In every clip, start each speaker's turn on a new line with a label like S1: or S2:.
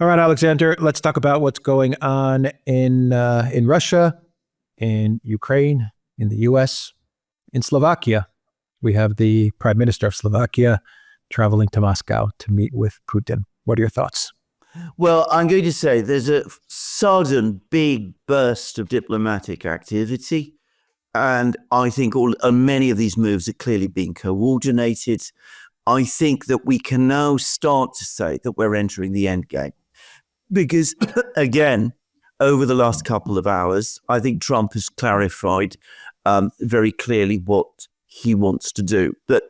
S1: All right, Alexander, let's talk about what's going on in Russia, in Ukraine, in the US, in Slovakia. We have the Prime Minister of Slovakia traveling to Moscow to meet with Putin. What are your thoughts?
S2: Well, I'm going to say there's a sudden big burst of diplomatic activity. And I think many of these moves are clearly being coordinated. I think that we can now start to say that we're entering the end game. Because, again, over the last couple of hours, I think Trump has clarified very clearly what he wants to do. But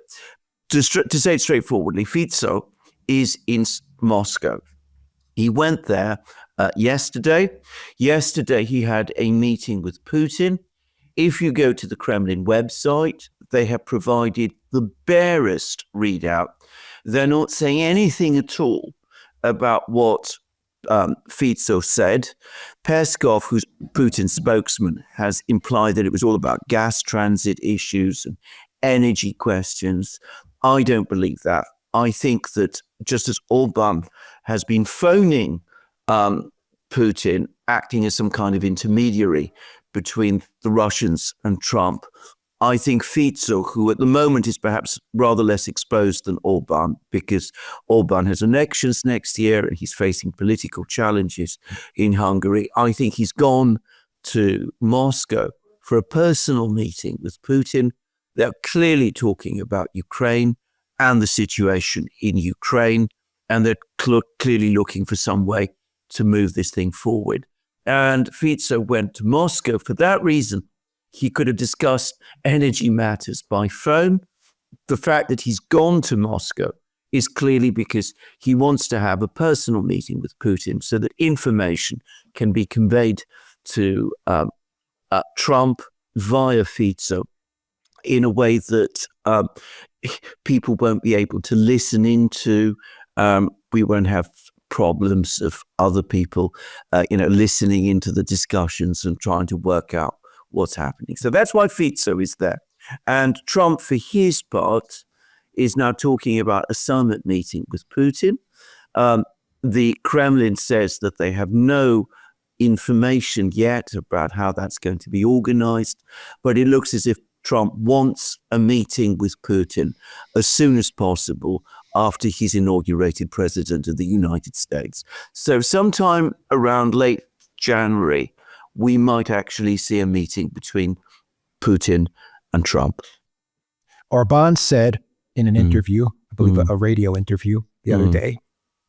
S2: to say it straightforwardly, Fico is in Moscow. He went there yesterday. Yesterday, he had a meeting with Putin. If you go to the Kremlin website, they have provided the barest readout. They're not saying anything at all about what Fico said. Peskov, who's Putin's spokesman, has implied that it was all about gas transit issues and energy questions. I don't believe that. I think that just as Orban has been phoning Putin, acting as some kind of intermediary between the Russians and Trump, I think Fico, who at the moment is perhaps rather less exposed than Orban, because Orban has elections next year and he's facing political challenges in Hungary, I think he's gone to Moscow for a personal meeting with Putin. They're clearly talking about Ukraine and the situation in Ukraine, and they're clearly looking for some way to move this thing forward. And Fico went to Moscow for that reason. He could have discussed energy matters by phone. The fact that he's gone to Moscow is clearly because he wants to have a personal meeting with Putin so that information can be conveyed to Trump via Fico in a way that people won't be able to listen into. We won't have problems of other people, listening into the discussions and trying to work out what's happening. So that's why Fico is there. And Trump, for his part, is now talking about a summit meeting with Putin. The Kremlin says that they have no information yet about how that's going to be organized, but it looks as if Trump wants a meeting with Putin as soon as possible after he's inaugurated president of the United States. So sometime around late January, we might actually see a meeting between Putin and Trump.
S1: Orban said in an interview, I believe a radio interview the other day,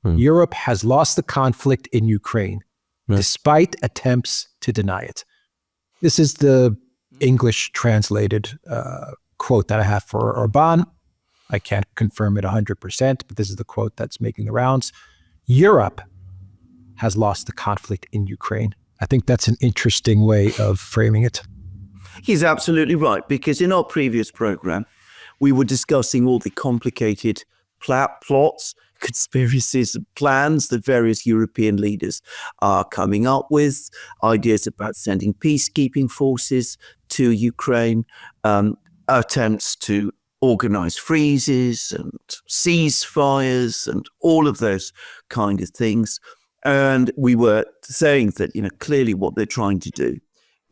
S1: Europe has lost the conflict in Ukraine, despite attempts to deny it. This is the English translated quote that I have for Orban. I can't confirm it 100%, but this is the quote that's making the rounds. Europe has lost the conflict in Ukraine. I think that's an interesting way of framing it.
S2: He's absolutely right, because in our previous program, we were discussing all the complicated plots, conspiracies, and plans that various European leaders are coming up with, ideas about sending peacekeeping forces to Ukraine, attempts to organize freezes and ceasefires and all of those kind of things. And we were saying that, clearly what they're trying to do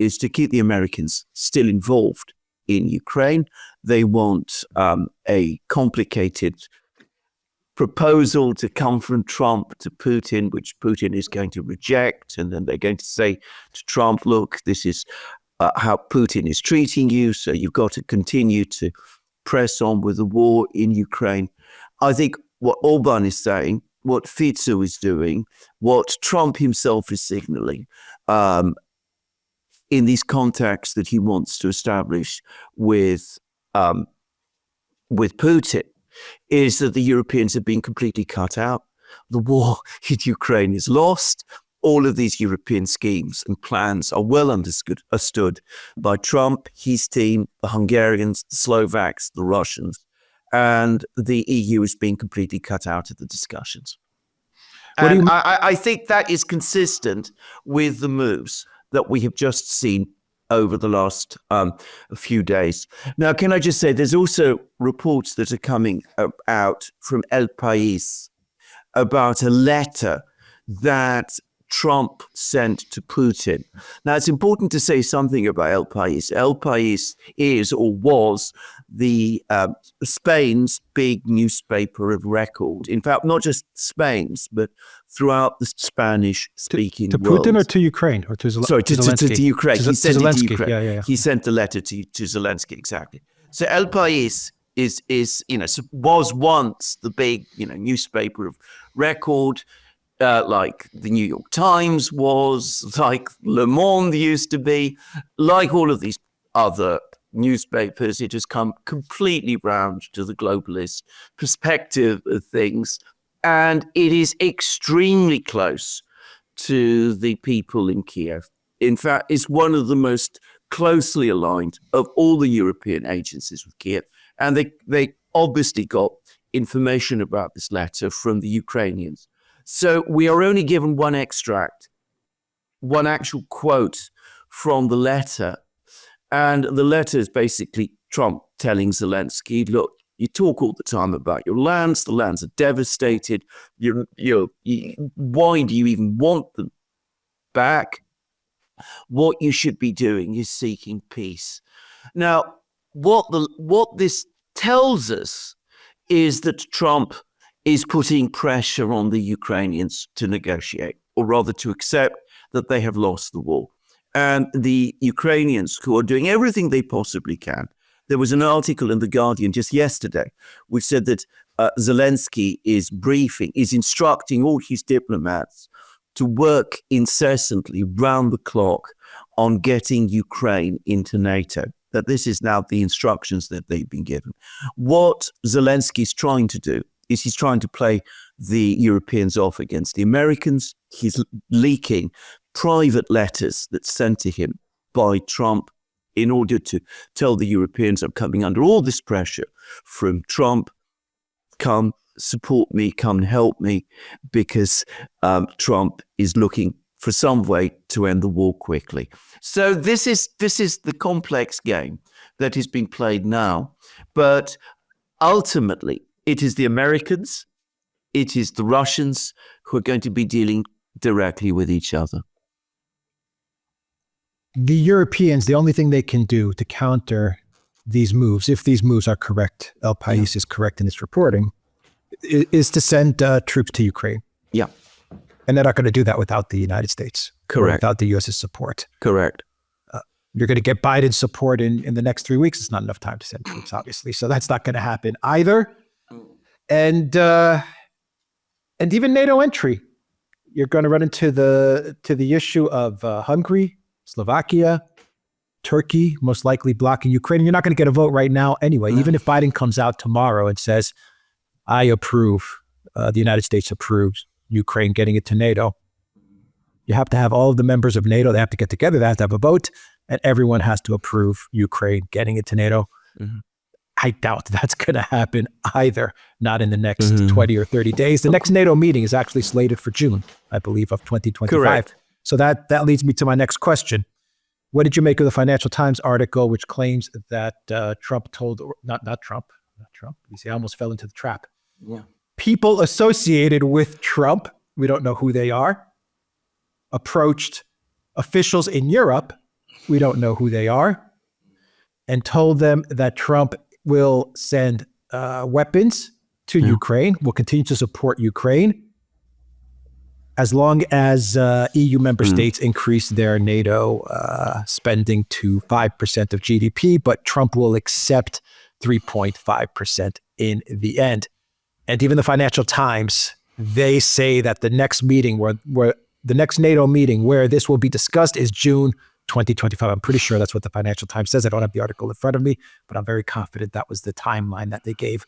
S2: is to keep the Americans still involved in Ukraine. They want a complicated proposal to come from Trump to Putin, which Putin is going to reject. And then they're going to say to Trump, look, this is how Putin is treating you. So you've got to continue to press on with the war in Ukraine. I think what Orban is saying, what Fico is doing, what Trump himself is signaling in these contacts that he wants to establish with Putin, is that the Europeans have been completely cut out. The war in Ukraine is lost. All of these European schemes and plans are well understood by Trump, his team, the Hungarians, the Slovaks, the Russians, and the EU is being completely cut out of the discussions. And I think that is consistent with the moves that we have just seen over the last few days. Now, can I just say, there's also reports that are coming out from El País about a letter that Trump sent to Putin. Now, it's important to say something about El País. El País is or was the Spain's big newspaper of record. In fact, not just Spain's, but throughout the Spanish-speaking
S1: to
S2: world.
S1: Putin or to Ukraine or to Zelensky?
S2: To Ukraine. He sent it to Ukraine.
S1: Yeah.
S2: He sent a letter to Zelensky, exactly. So El País is was once the big newspaper of record. Like the New York Times was, like Le Monde used to be, like all of these other newspapers, it has come completely round to the globalist perspective of things. And it is extremely close to the people in Kiev. In fact, it's one of the most closely aligned of all the European agencies with Kiev. And they obviously got information about this letter from the Ukrainians. So we are only given one extract, one actual quote from the letter. And the letter is basically Trump telling Zelensky, look, you talk all the time about your lands. The lands are devastated. Why do you even want them back? What you should be doing is seeking peace. Now, what this tells us is that Trump is putting pressure on the Ukrainians to negotiate, or rather to accept that they have lost the war. And the Ukrainians, who are doing everything they possibly can. There was an article in The Guardian just yesterday which said that Zelensky is instructing all his diplomats to work incessantly round the clock on getting Ukraine into NATO. That this is now the instructions that they've been given. What Zelensky is trying to do is he's trying to play the Europeans off against the Americans. He's leaking private letters that's sent to him by Trump in order to tell the Europeans, I'm coming under all this pressure from Trump, come support me, come and help me, because Trump is looking for some way to end the war quickly. So this is the complex game that is being played now. But ultimately, it is the Americans, it is the Russians who are going to be dealing directly with each other.
S1: The Europeans, the only thing they can do to counter these moves, if these moves are correct, El País is correct in its reporting, is to send troops to Ukraine.
S2: Yeah.
S1: And they're not going to do that without the United States.
S2: Correct.
S1: Without the U.S.'s support.
S2: Correct.
S1: You're going to get Biden's support in the next 3 weeks. It's not enough time to send troops, obviously. So that's not going to happen either. And even NATO entry, you're going to run into the issue of Hungary, Slovakia, Turkey, most likely blocking Ukraine. And you're not going to get a vote right now anyway. Even if Biden comes out tomorrow and says, I approve, the United States approves Ukraine getting it to NATO. You have to have all of the members of NATO. They have to get together. They have to have a vote. And everyone has to approve Ukraine getting it to NATO. Mm-hmm. I doubt that's going to happen either, not in the next 20 or 30 days. The next NATO meeting is actually slated for June, I believe, of 2025.
S2: Correct.
S1: So that leads me to my next question. What did you make of the Financial Times article, which claims that Trump told, not Trump. You see, I almost fell into the trap.
S2: Yeah.
S1: People associated with Trump, we don't know who they are, approached officials in Europe, we don't know who they are, and told them that Trump will send weapons to Ukraine, will continue to support Ukraine, as long as EU member states increase their NATO spending to 5% of GDP, but Trump will accept 3.5% in the end. And even the Financial Times, they say that the next meeting where the next NATO meeting where this will be discussed is June 2025. I'm pretty sure that's what the Financial Times says. I don't have the article in front of me, but I'm very confident that was the timeline that they gave.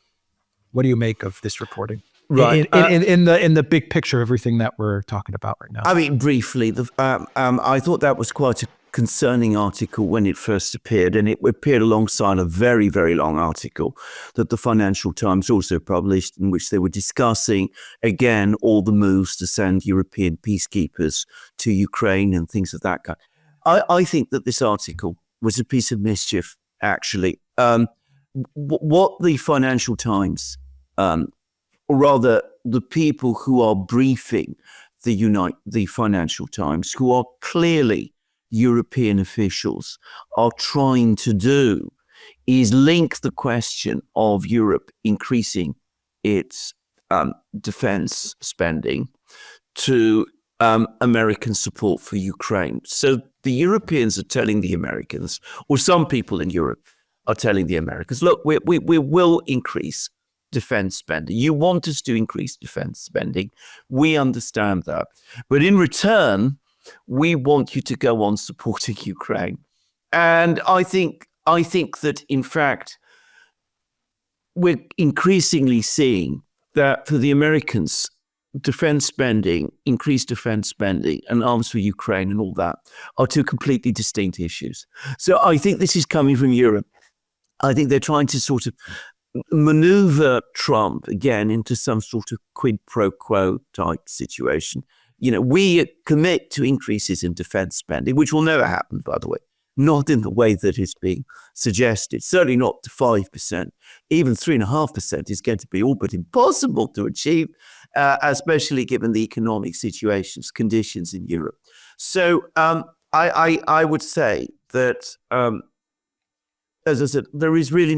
S1: What do you make of this reporting?
S2: Right.
S1: In the big picture of everything that we're talking about right now.
S2: I mean, briefly, I thought that was quite a concerning article when it first appeared, and it appeared alongside a very, very long article that the Financial Times also published, in which they were discussing, again, all the moves to send European peacekeepers to Ukraine and things of that kind. I think that this article was a piece of mischief, actually. What the Financial Times, or rather the people who are briefing the Financial Times, who are clearly European officials, are trying to do is link the question of Europe increasing its defense spending to American support for Ukraine. So the Europeans are telling the Americans, or some people in Europe are telling the Americans, look, we will increase defense spending. You want us to increase defense spending. We understand that. But in return, we want you to go on supporting Ukraine. And I think that, in fact, we're increasingly seeing that for the Americans, defense spending, increased defense spending, and arms for Ukraine and all that are two completely distinct issues. So I think this is coming from Europe. I think they're trying to sort of maneuver Trump again into some sort of quid pro quo type situation. You know, we commit to increases in defense spending, which will never happen, by the way, not in the way that is being suggested, certainly not to 5%. Even 3.5% is going to be all but impossible to achieve, especially given the economic conditions in Europe. So I would say that, as I said, there is really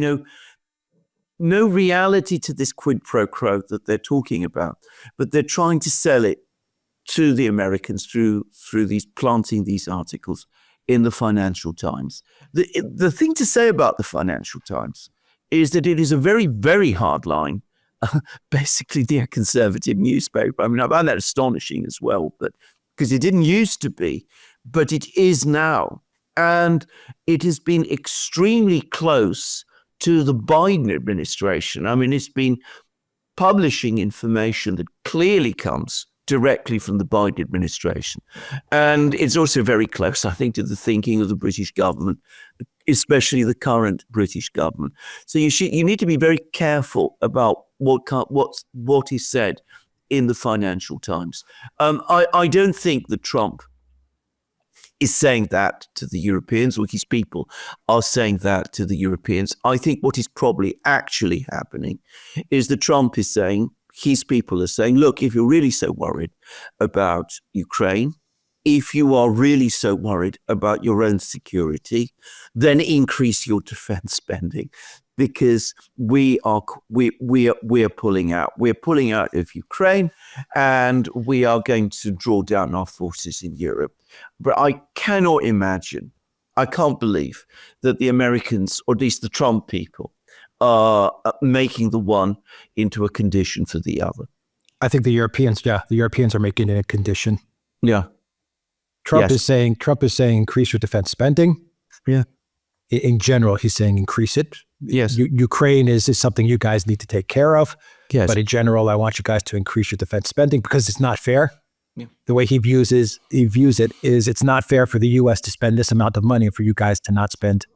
S2: no reality to this quid pro quo that they're talking about, but they're trying to sell it to the Americans through planting these articles in the Financial Times. The thing to say about the Financial Times is that it is a very, very hard line, basically the conservative newspaper. I mean, I find that astonishing as well, but because it didn't used to be, but it is now. And it has been extremely close to the Biden administration. I mean, it's been publishing information that clearly comes directly from the Biden administration. And it's also very close, I think, to the thinking of the British government, especially the current British government. So you need to be very careful about what is said in the Financial Times. I don't think that Trump is saying that to the Europeans, or his people are saying that to the Europeans. I think what is probably actually happening is that Trump is saying, his people are saying, look, if you're really so worried about Ukraine, if you are really so worried about your own security, then increase your defense spending, because we are pulling out. We're pulling out of Ukraine, and we are going to draw down our forces in Europe. But I cannot imagine, I can't believe that the Americans, or at least the Trump people, are making the one into a condition for the other.
S1: I think the Europeans are making it a condition.
S2: Yeah.
S1: Trump is saying increase your defense spending.
S2: Yeah.
S1: In general, he's saying increase it.
S2: Yes.
S1: Ukraine is something you guys need to take care of.
S2: Yes.
S1: But in general, I want you guys to increase your defense spending because it's not fair. Yeah. The way he views it is it's not fair for the U.S. to spend this amount of money and for you guys to not spend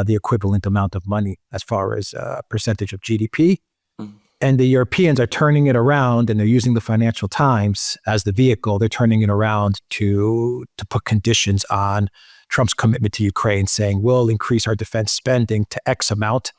S1: the equivalent amount of money as far as percentage of GDP. Mm-hmm. And the Europeans are turning it around, and they're using the Financial Times as the vehicle. They're turning it around to put conditions on Trump's commitment to Ukraine, saying we'll increase our defense spending to X amount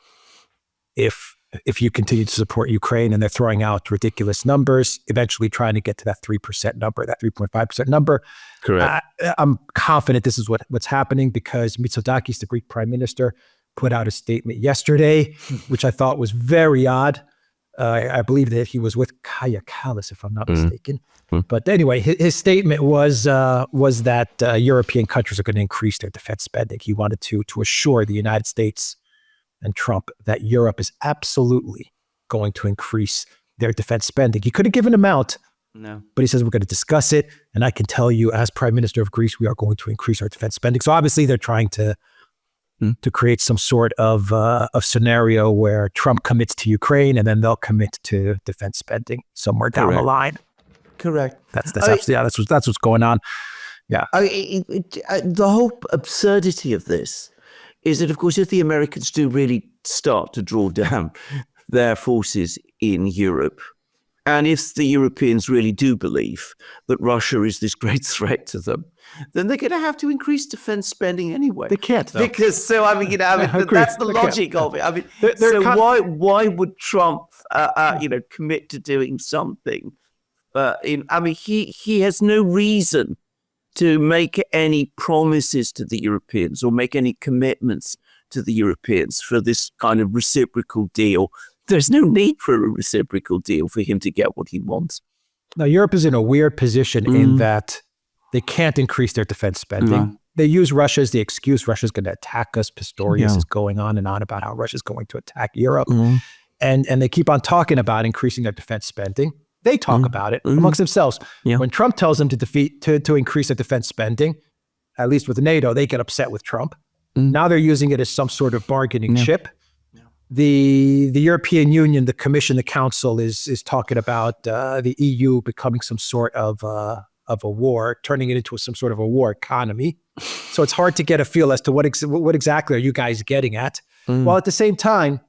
S1: if you continue to support Ukraine. And they're throwing out ridiculous numbers, eventually trying to get to that 3% number, that 3.5% number.
S2: Correct.
S1: I'm confident this is what's happening because Mitsotakis, the Greek prime minister, put out a statement yesterday, which I thought was very odd. I believe that he was with Kaja Kallas, if I'm not mistaken. But anyway, his statement was that European countries are going to increase their defense spending. He wanted to assure the United States and Trump that Europe is absolutely going to increase their defense spending. He couldn't give an amount, no, but he says we're going to discuss it. And I can tell you, as Prime Minister of Greece, we are going to increase our defense spending. So obviously, they're trying to create some sort of scenario where Trump commits to Ukraine and then they'll commit to defense spending somewhere down the line.
S2: Correct.
S1: That's what's going on. Yeah.
S2: The whole absurdity of this is that, of course, if the Americans do really start to draw down their forces in Europe, and if the Europeans really do believe that Russia is this great threat to them, then they're going to have to increase defense spending anyway.
S1: They can't, though.
S2: Because, that's the logic of it. I mean, why would Trump, commit to doing something He has no reason to make any promises to the Europeans or make any commitments to the Europeans for this kind of reciprocal deal. There's no need for a reciprocal deal for him to get what he wants.
S1: Now, Europe is in a weird position in that they can't increase their defense spending.
S2: No.
S1: They use Russia as the excuse. Russia's going to attack us. Pistorius is going on and on about how Russia's going to attack Europe. And they keep on talking about increasing their defense spending. They talk about it amongst themselves. Yeah. When Trump tells them to increase their defense spending, at least with NATO, they get upset with Trump. Now they're using it as some sort of bargaining chip. The European Union, the Commission, the Council is talking about the EU becoming some sort of a war, turning it into some sort of a war economy. So it's hard to get a feel as to what exactly are you guys getting at. While at the same time,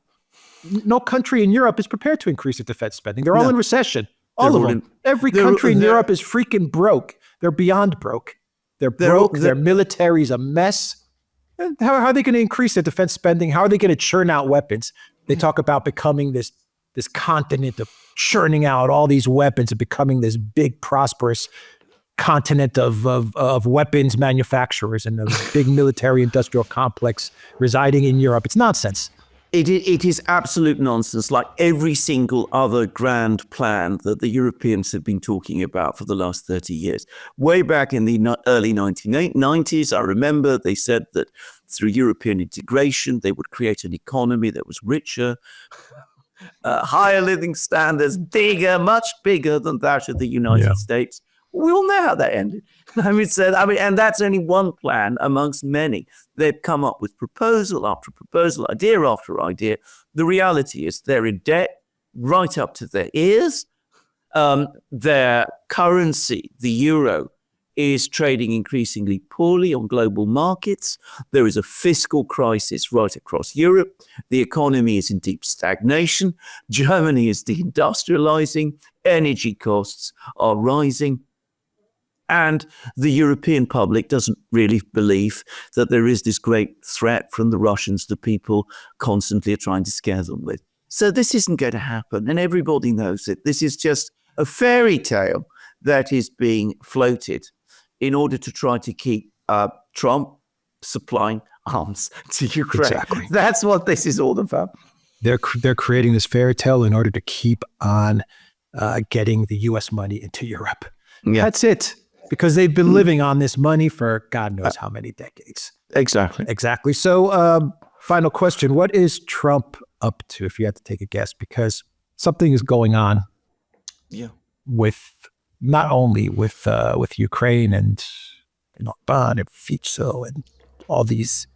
S1: no country in Europe is prepared to increase their defense spending. They're all in recession. All of them. Every country in Europe is freaking broke. They're beyond broke. They're broke. Their military's a mess. How are they going to increase their defense spending? How are they going to churn out weapons? They talk about becoming this continent of churning out all these weapons and becoming this big, prosperous continent of weapons manufacturers and a big military industrial complex residing in Europe. It's nonsense.
S2: It is absolute nonsense, like every single other grand plan that the Europeans have been talking about for the last 30 years. Way back in the early 1990s, I remember they said that through European integration, they would create an economy that was richer, higher living standards, bigger, much bigger than that of the United States. We all know how that ended. And that's only one plan amongst many. They've come up with proposal after proposal, idea after idea. The reality is they're in debt right up to their ears. Their currency, the euro, is trading increasingly poorly on global markets. There is a fiscal crisis right across Europe. The economy is in deep stagnation. Germany is deindustrializing. Energy costs are rising. And the European public doesn't really believe that there is this great threat from the Russians that people constantly are trying to scare them with. So this isn't going to happen, and everybody knows it. This is just a fairy tale that is being floated in order to try to keep Trump supplying arms to Ukraine.
S1: Exactly.
S2: That's what this is all about.
S1: They're creating this fairy tale in order to keep on getting the U.S. money into Europe. Yeah. That's it. Because they've been living on this money for God knows how many decades. Exactly. So, final question. What is Trump up to, if you had to take a guess? Because something is going on with not only with Ukraine and Orban and Fico and all these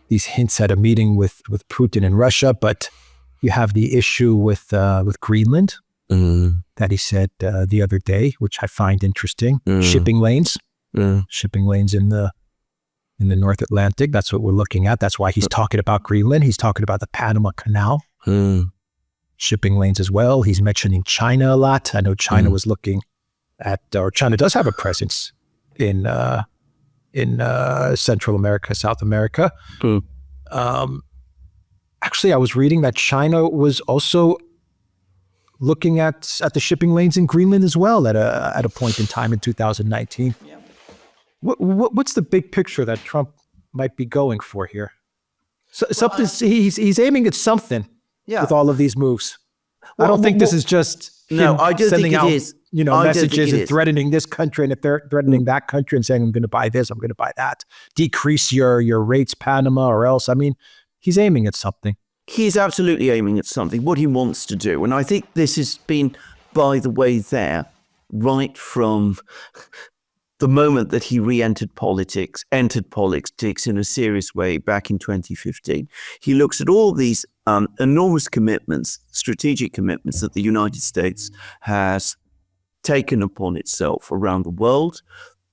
S1: hints at a meeting with Putin in Russia, but you have the issue with Greenland. That he said the other day, which I find interesting. Shipping lanes in the North Atlantic. That's what we're looking at. That's why he's talking about Greenland. He's talking about the Panama Canal. Shipping lanes as well. He's mentioning China a lot. I know China was looking at, or China does have a presence in Central America, South America. Actually, I was reading that China was also looking at the shipping lanes in Greenland as well at a point in time in 2019. Yeah. What's the big picture that Trump might be going for here? He's aiming at something with all of these moves. I don't think this is just sending out messages and threatening this country, and if they're threatening that country and saying, I'm going to buy this, I'm going to buy that, decrease your rates, Panama, or else. I mean, he's aiming at something.
S2: He's absolutely aiming at something, what he wants to do. And I think this has been, by the way, there right from the moment that he entered politics in a serious way back in 2015. He looks at all these enormous commitments, strategic commitments that the United States has taken upon itself around the world,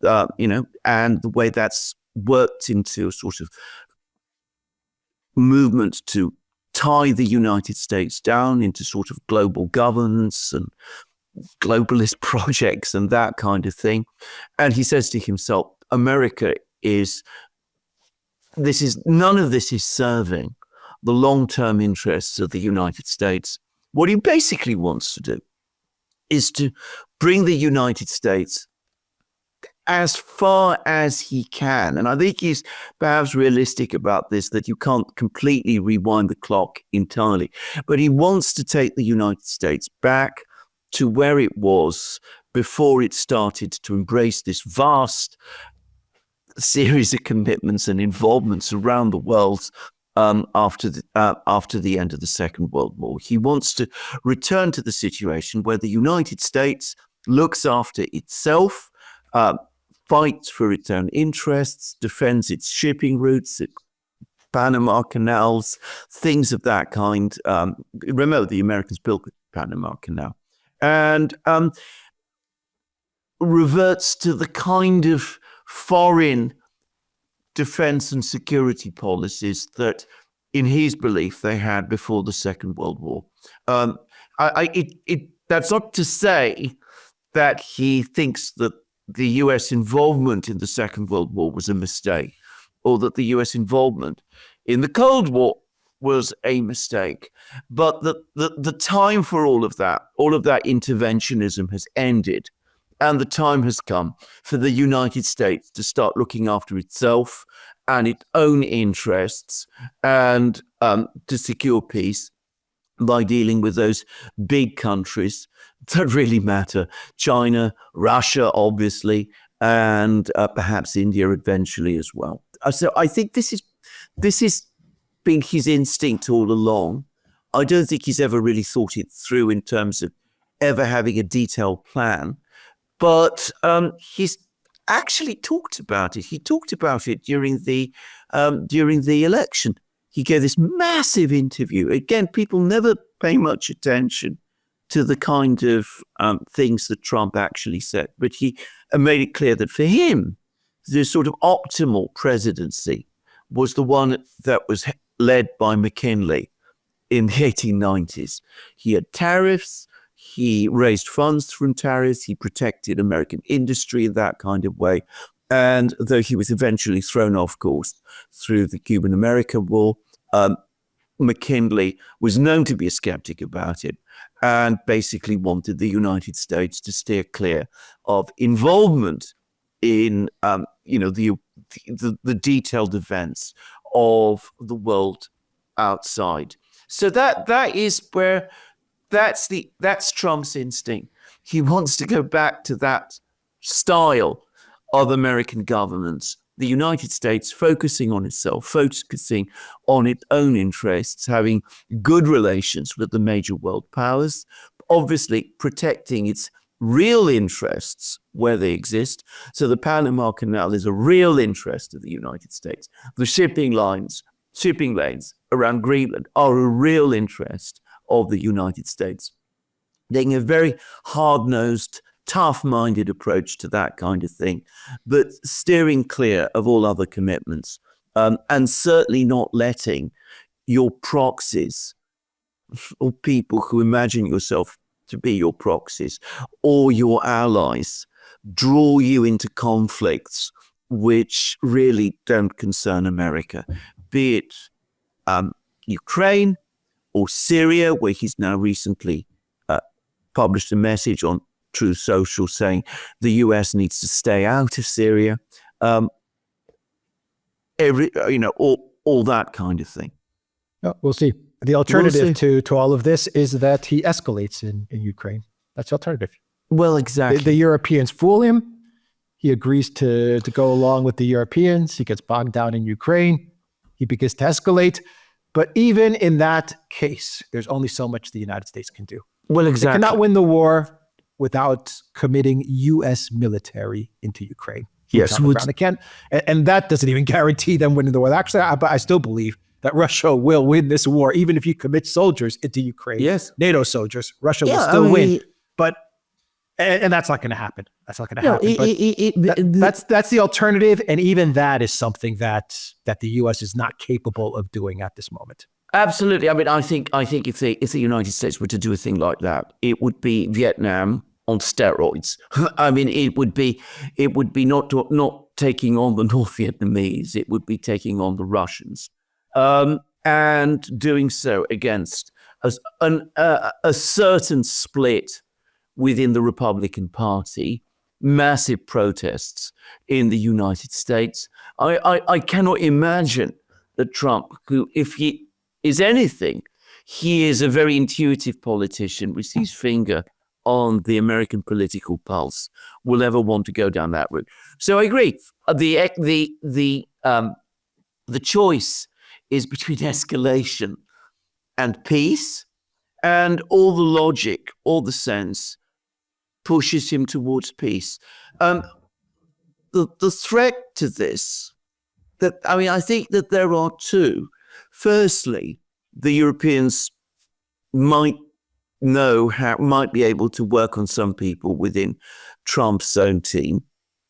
S2: and the way that's worked into a sort of movement to tie the United States down into sort of global governance and globalist projects and that kind of thing. And he says to himself, America none of this is serving the long-term interests of the United States. What he basically wants to do is to bring the United States as far as he can. And I think he's perhaps realistic about this, that you can't completely rewind the clock entirely. But he wants to take the United States back to where it was before it started to embrace this vast series of commitments and involvements around the world after the end of the Second World War. He wants to return to the situation where the United States looks after itself, fights for its own interests, defends its shipping routes, its Panama canals, things of that kind. Remember, the Americans built the Panama Canal. And reverts to the kind of foreign defense and security policies that, in his belief, they had before the Second World War. That's not to say that he thinks that the US involvement in the Second World War was a mistake, or that the US involvement in the Cold War was a mistake. But the time for all of that interventionism has ended. And the time has come for the United States to start looking after itself and its own interests, and to secure peace by dealing with those big countries that really matter. China, Russia, obviously, and perhaps India eventually as well. So I think this is been his instinct all along. I don't think he's ever really thought it through in terms of ever having a detailed plan. But he's actually talked about it. He talked about it during the election. He gave this massive interview. Again, people never pay much attention to the kind of things that Trump actually said. But he made it clear that for him, the sort of optimal presidency was the one that was led by McKinley in the 1890s. He had tariffs. He raised funds from tariffs. He protected American industry in that kind of way. And though he was eventually thrown off course through the Cuban-American War, McKinley was known to be a skeptic about it and basically wanted the United States to steer clear of involvement in the detailed events of the world outside. So that is where that's Trump's instinct. He wants to go back to that style of American governance. The United States focusing on itself, focusing on its own interests, having good relations with the major world powers, obviously protecting its real interests where they exist. So the Panama Canal is a real interest of the United States. The shipping lanes around Greenland are a real interest of the United States. Taking a very hard-nosed, tough-minded approach to that kind of thing, but steering clear of all other commitments, and certainly not letting your proxies or people who imagine yourself to be your proxies or your allies draw you into conflicts which really don't concern America, be it Ukraine or Syria, where he's now recently published a message on Truth Social saying the US needs to stay out of Syria, all that kind of thing.
S1: Oh, we'll see. The alternative to all of this is that he escalates in Ukraine. That's the alternative.
S2: Well, exactly.
S1: The Europeans fool him. He agrees to go along with the Europeans. He gets bogged down in Ukraine. He begins to escalate. But even in that case, there's only so much the United States can do.
S2: Well, exactly.
S1: They cannot win the war without committing U.S. military into Ukraine.
S2: Yes.
S1: They can't, and that doesn't even guarantee them winning the war. Actually, I still believe that Russia will win this war, even if you commit soldiers into Ukraine.
S2: Yes.
S1: NATO soldiers, Russia will still win. But and that's not going to happen. That's not going to happen. That's the alternative, and even that is something that the U.S. is not capable of doing at this moment.
S2: Absolutely. I mean, I think if the United States were to do a thing like that, it would be Vietnam on steroids. I mean, it would be not taking on the North Vietnamese. It would be taking on the Russians, and doing so against a certain split within the Republican Party, massive protests in the United States. I cannot imagine that Trump, who, if he is anything, he is a very intuitive politician with his finger on the American political pulse, will ever want to go down that route. So I agree. The choice is between escalation and peace, and all the logic, all the sense pushes him towards peace. The threat to this, I think that there are two. Firstly, the Europeans might be able to work on some people within Trump's own team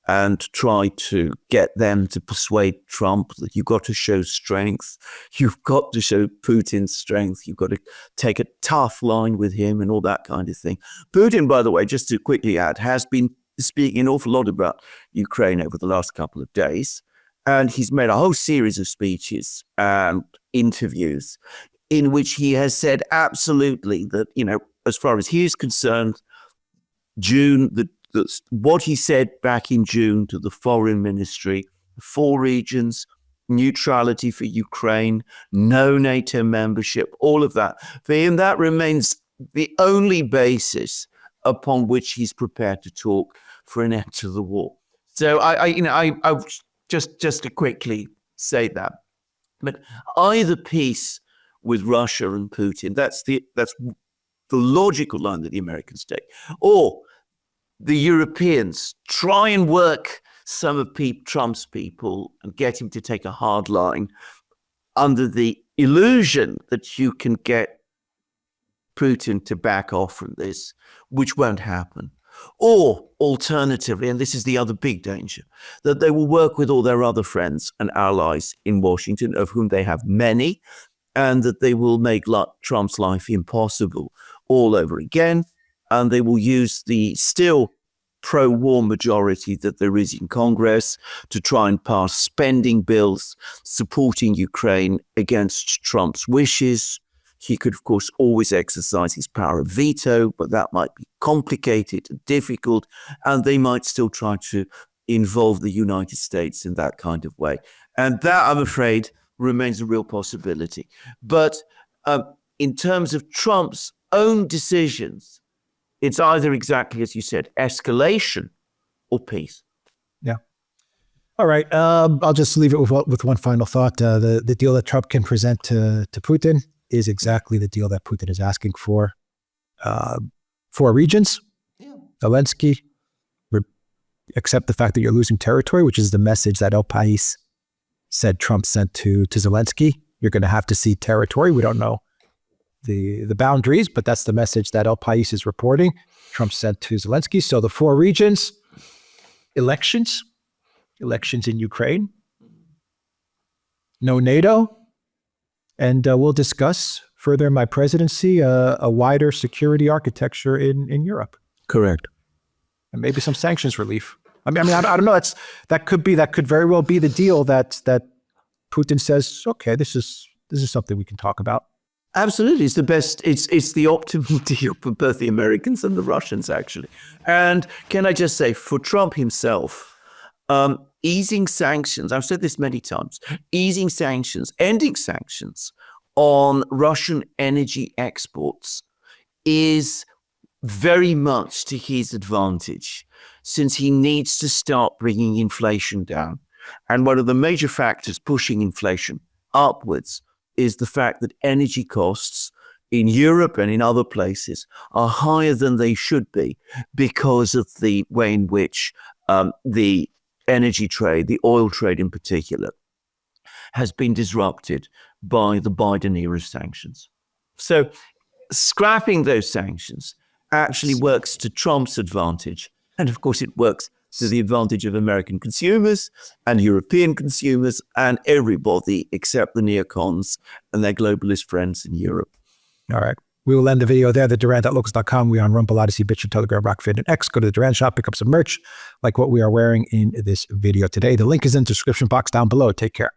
S2: and try to get them to persuade Trump that you've got to show strength. You've got to show Putin's strength. You've got to take a tough line with him and all that kind of thing. Putin, by the way, just to quickly add, has been speaking an awful lot about Ukraine over the last couple of days. And he's made a whole series of speeches and interviews in which he has said absolutely that, as far as he is concerned, what he said back in June to the foreign ministry, 4 regions, neutrality for Ukraine, no NATO membership, all of that. For him, that remains the only basis upon which he's prepared to talk for an end to the war. So I just to quickly say that. But either peace with Russia and Putin, that's the logical line that the Americans take, or the Europeans try and work some of Trump's people and get him to take a hard line under the illusion that you can get Putin to back off from this, which won't happen. Or alternatively, and this is the other big danger, that they will work with all their other friends and allies in Washington, of whom they have many, and that they will make Trump's life impossible all over again. And they will use the still pro-war majority that there is in Congress to try and pass spending bills supporting Ukraine against Trump's wishes. He could, of course, always exercise his power of veto, but that might be complicated and difficult, and they might still try to involve the United States in that kind of way. And that, I'm afraid, remains a real possibility. But in terms of Trump's own decisions, it's either exactly as you said, escalation or peace.
S1: Yeah. All right. I'll just leave it with one final thought. The deal that Trump can present to Putin is exactly the deal that Putin is asking for. 4 regions. Yeah. Zelensky, accept the fact that you're losing territory, which is the message that El País said Trump sent to Zelensky. You're going to have to cede territory. We don't know the boundaries, but that's the message that El País is reporting. Trump sent to Zelensky. So the 4 regions, elections in Ukraine, no NATO, and we'll discuss further in my presidency a wider security architecture in Europe.
S2: Correct.
S1: And maybe some sanctions relief. I don't know. That could very well be the deal that Putin says, okay, this is something we can talk about.
S2: Absolutely. It's the best. It's the optimal deal for both the Americans and the Russians, actually. And can I just say, for Trump himself, easing sanctions, I've said this many times, ending sanctions on Russian energy exports is very much to his advantage, since he needs to start bringing inflation down. And one of the major factors pushing inflation upwards is the fact that energy costs in Europe and in other places are higher than they should be because of the way in which the energy trade, the oil trade in particular, has been disrupted by the Biden era sanctions. So scrapping those sanctions actually works to Trump's advantage. And of course, it works to the advantage of American consumers and European consumers and everybody except the neocons and their globalist friends in Europe.
S1: All right. We will end the video there. The Duran.locals.com. We are on Rumble, Odyssey, BitChute, Telegram, Rockfit, and X. Go to the Duran shop, pick up some merch like what we are wearing in this video today. The link is in the description box down below. Take care.